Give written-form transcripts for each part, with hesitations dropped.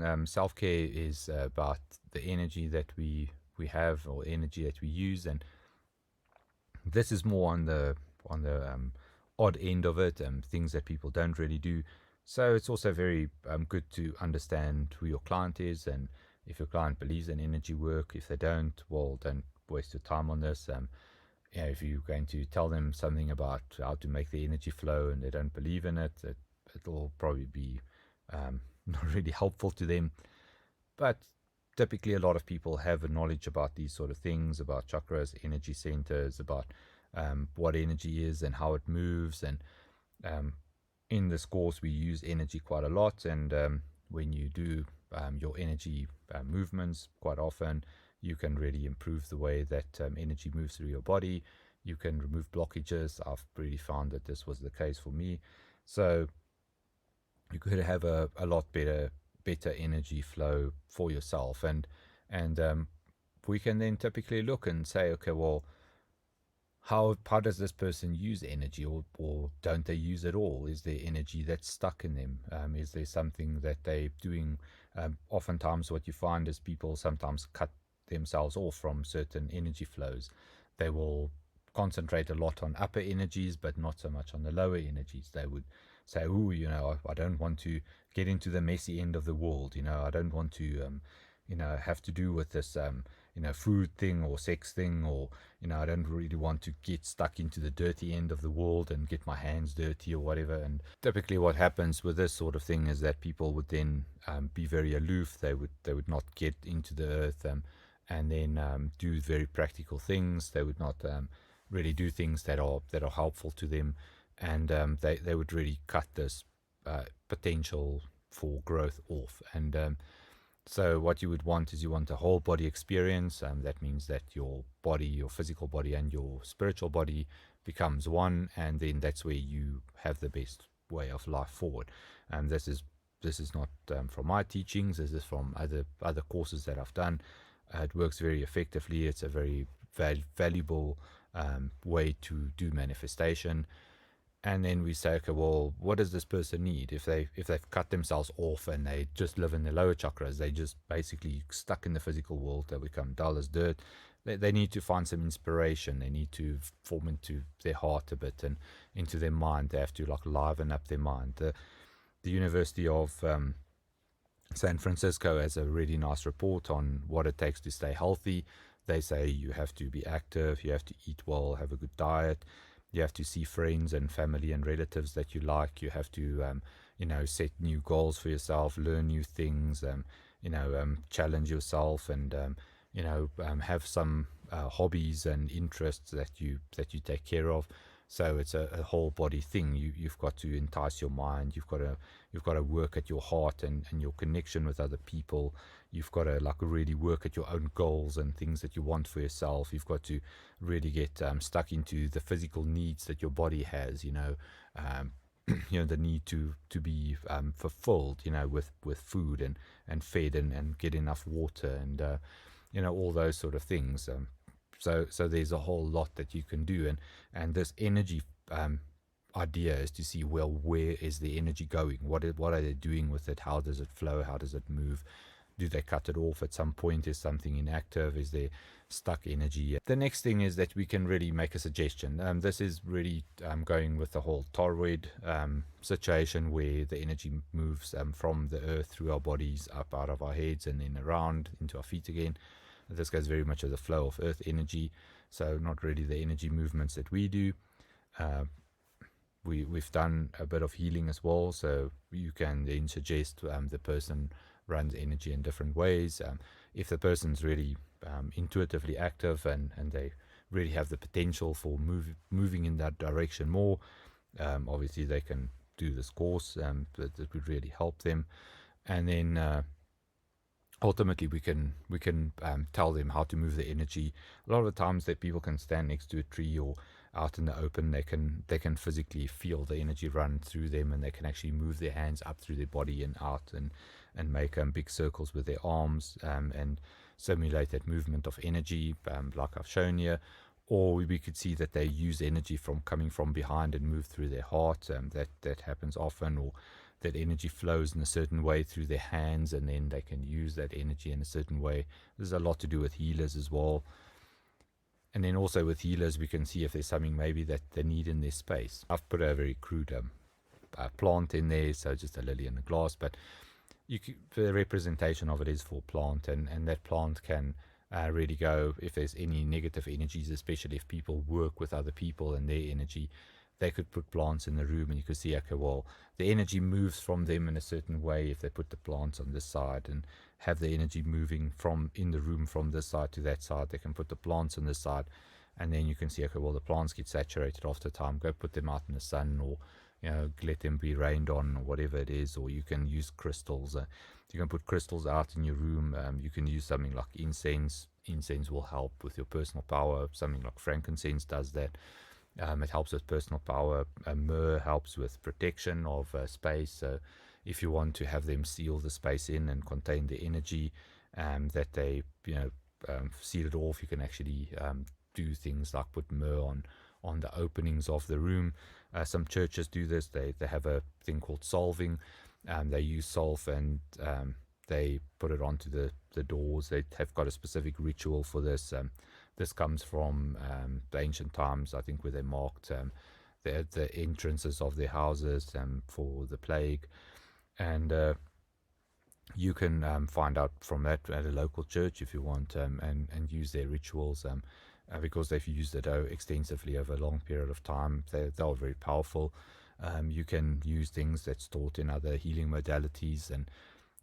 again, self-care is about the energy that we have, or energy that we use, and this is more on the odd end of it, things that people don't really do. So it's also very good to understand who your client is, and if your client believes in energy work. If they don't, well, don't waste your time on this. If you're going to tell them something about how to make the energy flow and they don't believe in it, it'll probably be not really helpful to them. But typically, a lot of people have a knowledge about these sort of things, about chakras, energy centers, about what energy is and how it moves. And um, in this course, we use energy quite a lot. And when you do your energy movements quite often, you can really improve the way that energy moves through your body. You can remove blockages. I've really found that this was the case for me. So you could have a lot better energy flow for yourself. And we can then typically look and say, okay, well, how does this person use energy, or don't they use it all? Is there energy that's stuck in them? Is there something that they're doing? Oftentimes what you find is people sometimes cut themselves off from certain energy flows. They will concentrate a lot on upper energies, but not so much on the lower energies. They would say, oh, I don't want to get into the messy end of the world. I don't want to, have to do with this, food thing or sex thing, or, I don't really want to get stuck into the dirty end of the world and get my hands dirty or whatever. And typically what happens with this sort of thing is that people would then be very aloof. They would not get into the earth, and then do very practical things. They would not really do things that are helpful to them, and they would really cut this potential for growth off. And so what you would want is you want a whole body experience. That means that your body, your physical body, and your spiritual body becomes one, and then that's where you have the best way of life forward. And this is not from my teachings. This is from other courses that I've done. It works very effectively. It's a very valuable way to do manifestation. And then we say, okay, well, what does this person need? If they've cut themselves off and they just live in the lower chakras, they just basically stuck in the physical world, they become dull as dirt. They need to find some inspiration. They need to form into their heart a bit and into their mind. They have to liven up their mind. The University of San Francisco has a really nice report on what it takes to stay healthy. They say you have to be active, you have to eat well, have a good diet, you have to see friends and family and relatives that you like. You have to, set new goals for yourself, learn new things, challenge yourself, and have some hobbies and interests that you take care of. So it's a whole body thing. You've got to entice your mind. You've got to work at your heart and your connection with other people. You've got to really work at your own goals and things that you want for yourself. You've got to really get stuck into the physical needs that your body has. The need to be fulfilled. With food and fed and get enough water and all those sort of things. So there's a whole lot that you can do, and this energy idea is to see, well, where is the energy going? What are they doing with it? How does it flow? How does it move? Do they cut it off at some point? Is something inactive? Is there stuck energy? The next thing is that we can really make a suggestion. This is really going with the whole toroid situation, where the energy moves from the earth through our bodies, up out of our heads, and then around into our feet again. This goes very much with the flow of earth energy, so not really the energy movements that we do. We've done a bit of healing as well, so you can then suggest the person runs energy in different ways. If the person's really intuitively active and they really have the potential for moving in that direction more, obviously they can do this course, that would really help them. And then ultimately we can tell them how to move the energy. A lot of the times that people can stand next to a tree or out in the open, they can physically feel the energy run through them, and they can actually move their hands up through their body and out, and make big circles with their arms, and simulate that movement of energy, like I've shown here. or we could see that they use energy from coming from behind and move through their heart. That happens often, or that energy flows in a certain way through their hands, and then they can use that energy in a certain way. There's a lot to do with healers as well. And then also with healers, we can see if there's something maybe that they need in their space. I've put a very crude plant in there, so just a lily in a glass, but the representation of it is for plant, and that plant can really go if there's any negative energies, especially if people work with other people and their energy. They could put plants in the room, and you could see, okay, well, the energy moves from them in a certain way if they put the plants on this side, and have the energy moving from in the room from this side to that side. They can put the plants on this side, and then you can see, okay, well, the plants get saturated after time. Go put them out in the sun, or let them be rained on, or whatever it is. Or you can use crystals. You can put crystals out in your room. You can use something like incense. Incense will help with your personal power. Something like frankincense does that. It helps with personal power. Myrrh helps with protection of space. So if you want to have them seal the space in and contain the energy that they seal it off, you can actually do things like put myrrh on the openings of the room. Some churches do this. They have a thing called salving. They use salve, and they put it onto the doors. They have got a specific ritual for this. This comes from the ancient times, I think, where they marked the entrances of their houses for the plague. And you can find out from that at a local church if you want, and use their rituals, because they've used it extensively over a long period of time. They're very powerful. You can use things that's taught in other healing modalities, and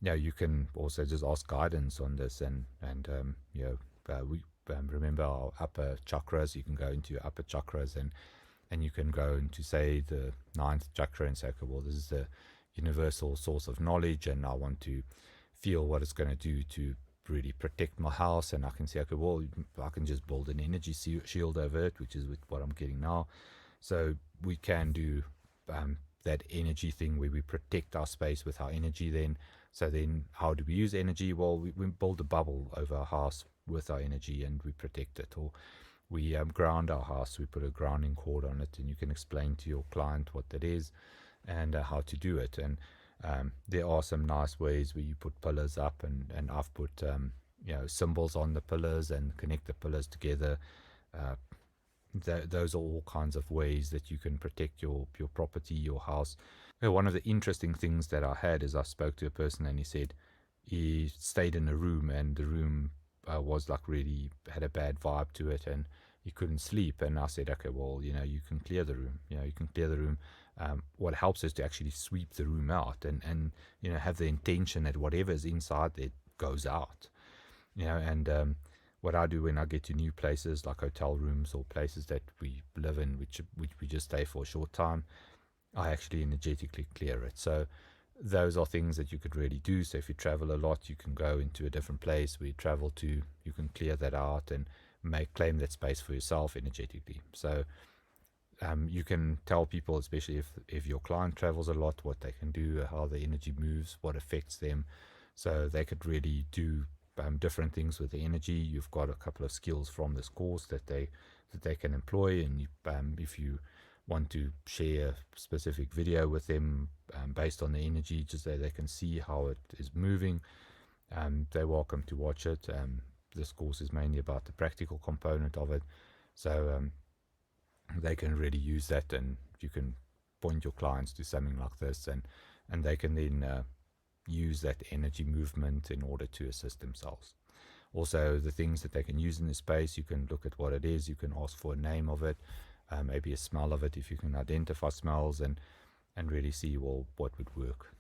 you can also just ask guidance on this, and we remember our upper chakras. You can go into your upper chakras, and you can go into, say, the 9th chakra and say, okay, well, this is the universal source of knowledge, and I want to feel what it's going to do to really protect my house. And I can say, okay, well, I can just build an energy shield over it, which is what I'm getting now. So we can do that energy thing where we protect our space with our energy then. So then how do we use energy? Well, we build a bubble over our house with our energy, and we protect it. Or we ground our house. We put a grounding cord on it, and you can explain to your client what that is and how to do it. And there are some nice ways where you put pillars up, and I've put symbols on the pillars and connect the pillars together. Those are all kinds of ways that you can protect your property, your house. One of the interesting things that I had is I spoke to a person, and he said he stayed in a room, and the room was like really had a bad vibe to it, and he couldn't sleep. And I said, okay, well, you can clear the room. You can clear the room. What helps is to actually sweep the room out, and have the intention that whatever's inside there goes out. And what I do when I get to new places like hotel rooms or places that we live in, which we just stay for a short time, I actually energetically clear it. So those are things that you could really do. So if you travel a lot, you can go into a different place where you travel to, you can clear that out and claim that space for yourself energetically. So you can tell people, especially if your client travels a lot, what they can do, how the energy moves, what affects them. So they could really do different things with the energy. You've got a couple of skills from this course that they can employ, and if you want to share a specific video with them based on the energy, just so they can see how it is moving, they're welcome to watch it. This course is mainly about the practical component of it, so they can really use that, and you can point your clients to something like this, and they can then use that energy movement in order to assist themselves. Also, the things that they can use in the space, you can look at what it is, you can ask for a name of it, maybe a smell of it if you can identify smells, and really see, well, what would work.